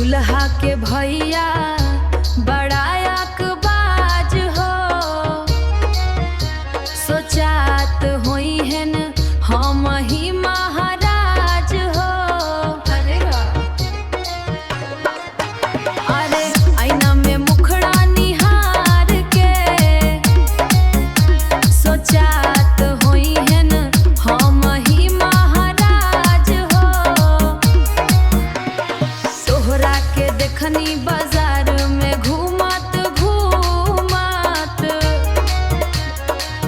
दुल्हा के भैया बड़ा अकबाज हो, सोचात होई है न हम ही महाराज हो। अरे आईना में मुखड़ा निहार के सोचात होई है न हम ही महाराज हो। तोहरा के देखनी बाजार में घूमत घूमत,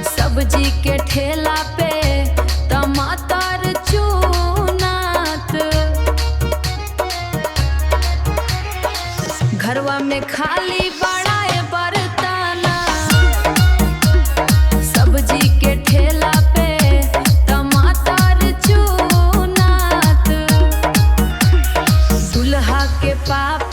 सब्जी के ठेला पे टमाटर चुनत, घरवा में खाली बड़ाए बर्तना, सब्जी के ठेला पे टमाटर चुनत। दुल्हा के पाप